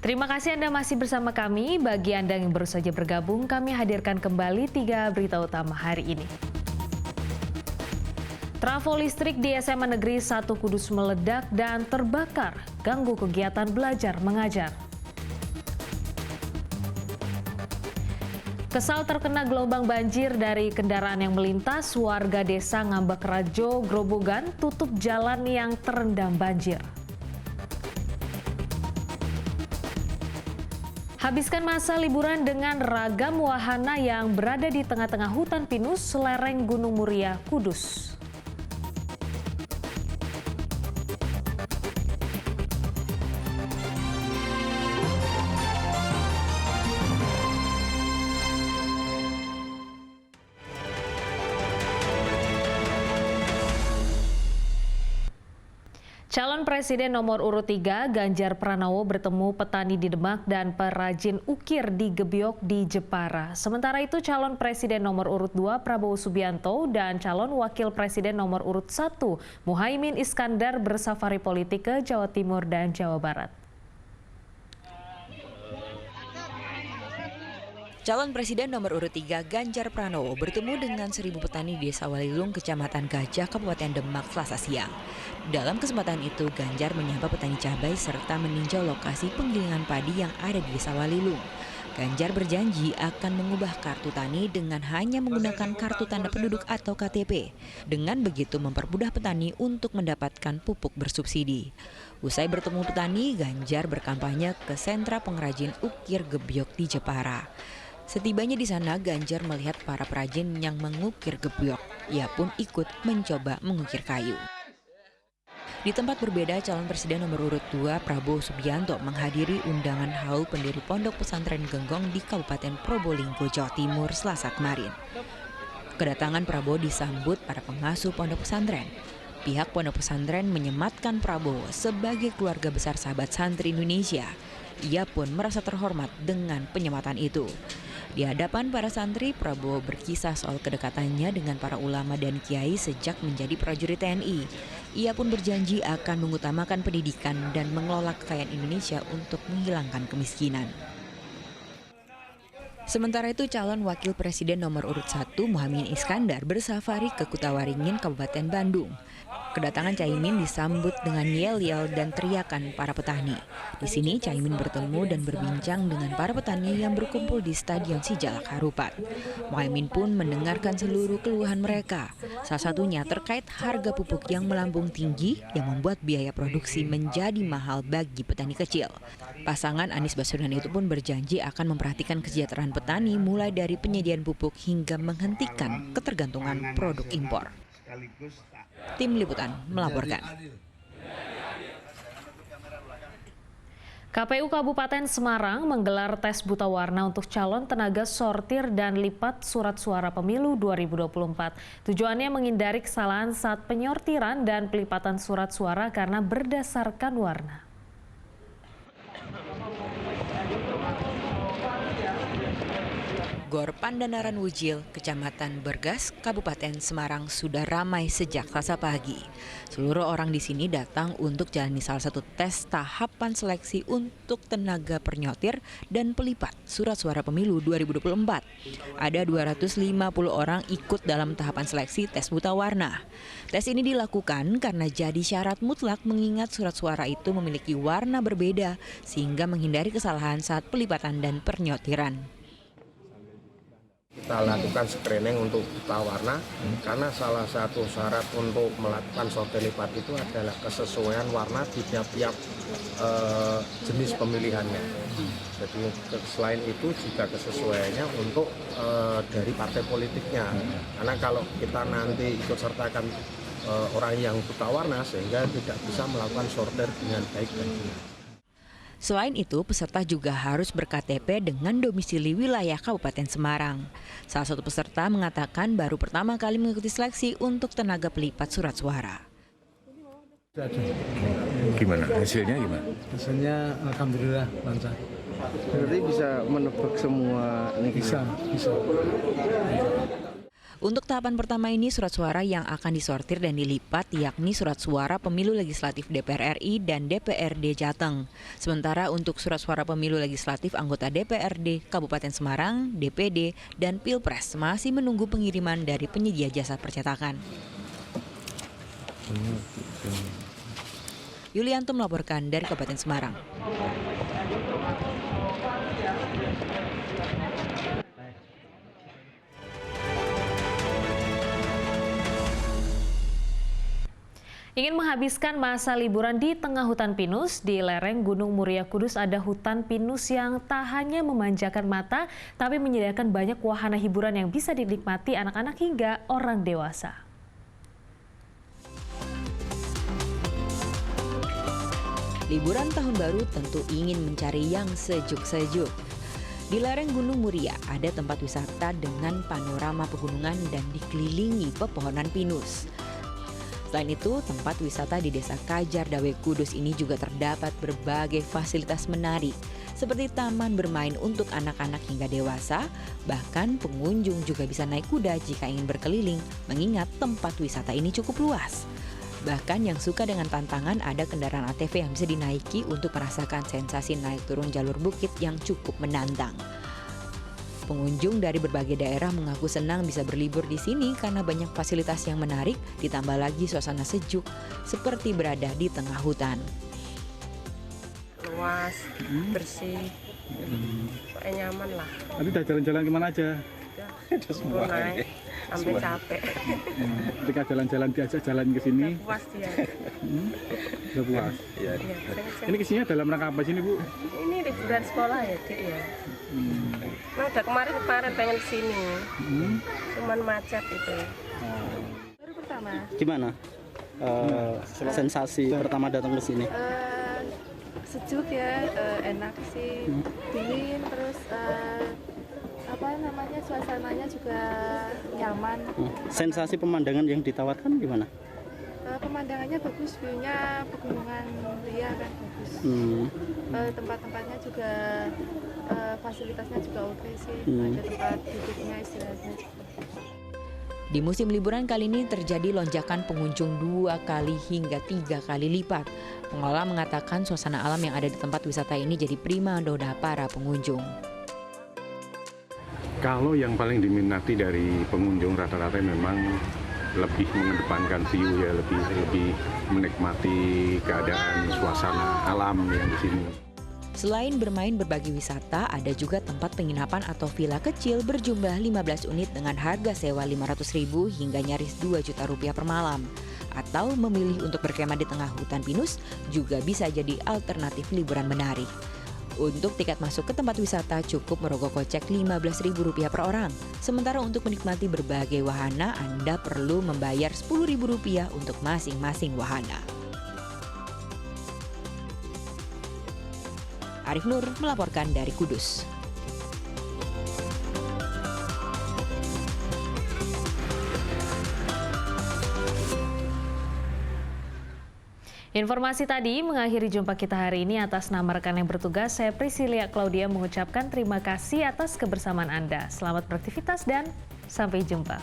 Terima kasih Anda masih bersama kami. Bagi Anda yang baru saja bergabung, kami hadirkan kembali 3 berita utama hari ini. Trafo listrik di SMA Negeri 1 Kudus meledak dan terbakar, ganggu kegiatan belajar mengajar. Kesal terkena gelombang banjir dari kendaraan yang melintas, warga desa Ngambak Rajo, Grobogan tutup jalan yang terendam banjir. Habiskan masa liburan dengan ragam wahana yang berada di tengah-tengah hutan pinus lereng Gunung Muria, Kudus. Calon Presiden nomor urut 3 Ganjar Pranowo bertemu petani di Demak dan perajin ukir di Gebyok di Jepara. Sementara itu calon Presiden nomor urut 2 Prabowo Subianto dan calon Wakil Presiden nomor urut 1 Muhaimin Iskandar bersafari politik ke Jawa Timur dan Jawa Barat. Calon Presiden nomor urut 3 Ganjar Pranowo bertemu dengan 1.000 petani di Desa Walilung, Kecamatan Gajah, Kabupaten Demak, Selasa siang. Dalam kesempatan itu, Ganjar menyapa petani cabai serta meninjau lokasi penggilingan padi yang ada di Desa Walilung. Ganjar berjanji akan mengubah kartu tani dengan hanya menggunakan kartu tanda penduduk atau KTP. Dengan begitu mempermudah petani untuk mendapatkan pupuk bersubsidi. Usai bertemu petani, Ganjar berkampanye ke sentra pengrajin ukir Gebyok di Jepara. Setibanya di sana, Ganjar melihat para perajin yang mengukir gebyok. Ia pun ikut mencoba mengukir kayu. Di tempat berbeda, calon presiden nomor urut 2 Prabowo Subianto menghadiri undangan haul pendiri Pondok Pesantren Genggong di Kabupaten Probolinggo, Jawa Timur, Selasa kemarin. Kedatangan Prabowo disambut para pengasuh pondok pesantren. Pihak pondok pesantren menyematkan Prabowo sebagai keluarga besar sahabat santri Indonesia. Ia pun merasa terhormat dengan penyematan itu. Di hadapan para santri, Prabowo berkisah soal kedekatannya dengan para ulama dan kiai sejak menjadi prajurit TNI. Ia pun berjanji akan mengutamakan pendidikan dan mengelola kekayaan Indonesia untuk menghilangkan kemiskinan. Sementara itu, calon wakil presiden nomor urut 1 Muhaimin Iskandar bersafari ke Kutawaringin, Kabupaten Bandung. Kedatangan Caimin disambut dengan yel-yel dan teriakan para petani. Di sini Caimin bertemu dan berbincang dengan para petani yang berkumpul di Stadion Sijalak Harupat. Muhaimin pun mendengarkan seluruh keluhan mereka. Salah satunya terkait harga pupuk yang melambung tinggi yang membuat biaya produksi menjadi mahal bagi petani kecil. Pasangan Anies Baswedan itu pun berjanji akan memperhatikan kesejahteraan petani mulai dari penyediaan pupuk hingga menghentikan ketergantungan produk impor. Tim Liputan melaporkan. KPU Kabupaten Semarang menggelar tes buta warna untuk calon tenaga sortir dan lipat surat suara pemilu 2024. Tujuannya menghindari kesalahan saat penyortiran dan pelipatan surat suara karena berdasarkan warna. Gor Pandanaran Wujil, Kecamatan Bergas, Kabupaten Semarang sudah ramai sejak Selasa pagi. Seluruh orang di sini datang untuk jalani salah satu tes tahapan seleksi untuk tenaga penyortir dan pelipat surat suara pemilu 2024. Ada 250 orang ikut dalam tahapan seleksi tes buta warna. Tes ini dilakukan karena jadi syarat mutlak mengingat surat suara itu memiliki warna berbeda sehingga menghindari kesalahan saat pelipatan dan penyortiran. Kita lakukan screening untuk buta warna karena salah satu syarat untuk melakukan sortir lipat itu adalah kesesuaian warna di tiap-tiap jenis pemilihannya. Jadi selain itu juga kesesuaiannya untuk dari partai politiknya. Karena kalau kita nanti ikut sertakan orang yang buta warna sehingga tidak bisa melakukan sortir dengan baik dan benar. Selain itu, peserta juga harus ber-KTP dengan domisili wilayah Kabupaten Semarang. Salah satu peserta mengatakan baru pertama kali mengikuti seleksi untuk tenaga pelipat surat suara. Gimana? Hasilnya gimana? Hasilnya alhamdulillah lancar. Berarti bisa menebak semua negara? Bisa. Untuk tahapan pertama ini surat suara yang akan disortir dan dilipat yakni surat suara pemilu legislatif DPR RI dan DPRD Jateng. Sementara untuk surat suara pemilu legislatif anggota DPRD Kabupaten Semarang, DPD, dan Pilpres masih menunggu pengiriman dari penyedia jasa percetakan. Yulianto melaporkan dari Kabupaten Semarang. Ingin menghabiskan masa liburan di tengah hutan pinus, di lereng Gunung Muria Kudus ada hutan pinus yang tak hanya memanjakan mata, tapi menyediakan banyak wahana hiburan yang bisa dinikmati anak-anak hingga orang dewasa. Liburan tahun baru tentu ingin mencari yang sejuk-sejuk. Di lereng Gunung Muria ada tempat wisata dengan panorama pegunungan dan dikelilingi pepohonan pinus. Selain itu, tempat wisata di Desa Kajar Dawe Kudus ini juga terdapat berbagai fasilitas menarik, seperti taman bermain untuk anak-anak hingga dewasa, bahkan pengunjung juga bisa naik kuda jika ingin berkeliling, mengingat tempat wisata ini cukup luas. Bahkan yang suka dengan tantangan ada kendaraan ATV yang bisa dinaiki untuk merasakan sensasi naik turun jalur bukit yang cukup menantang. Pengunjung dari berbagai daerah mengaku senang bisa berlibur di sini karena banyak fasilitas yang menarik, ditambah lagi suasana sejuk seperti berada di tengah hutan. Luas, bersih, pokoknya nyaman lah. Tadi udah jalan-jalan kemana aja? Udah naik sampai capek. Ketika jalan-jalan diajak jalan ke sini, Udah puas dia. udah puas. Iya, Ini kesini dalam rangka apa sini, Bu? ini liburan sekolah ya, Dik ya. Nah, udah kemarin pengen kesini, cuman macet itu. Baru pertama. Gimana sensasi pertama datang ke sini? Sejuk ya, enak sih, dingin, terus apa namanya, suasananya juga nyaman. Sensasi pemandangan yang ditawarkan gimana? Pemandangannya bagus, view-nya pegunungan Muria kan bagus. Tempat-tempatnya juga fasilitasnya juga oke sih, ada tempat duduknya, istirahatnya. Di musim liburan kali ini terjadi lonjakan pengunjung 2 kali hingga 3 kali lipat. Pengelola mengatakan suasana alam yang ada di tempat wisata ini jadi prima dona para pengunjung. Kalau yang paling diminati dari pengunjung rata-rata memang lebih mengedepankan view ya, lebih menikmati keadaan suasana alam yang di sini. Selain bermain berbagai wisata, ada juga tempat penginapan atau villa kecil berjumlah 15 unit dengan harga sewa Rp500.000 hingga nyaris Rp2 juta per malam. Atau memilih untuk berkemah di tengah hutan pinus juga bisa jadi alternatif liburan menarik. Untuk tiket masuk ke tempat wisata cukup merogoh kocek Rp15.000 per orang. Sementara untuk menikmati berbagai wahana, Anda perlu membayar Rp10.000 untuk masing-masing wahana. Arif Nur melaporkan dari Kudus. Informasi tadi mengakhiri jumpa kita hari ini. Atas nama rekan yang bertugas, saya Priscilia Claudia mengucapkan terima kasih atas kebersamaan Anda. Selamat beraktivitas dan sampai jumpa.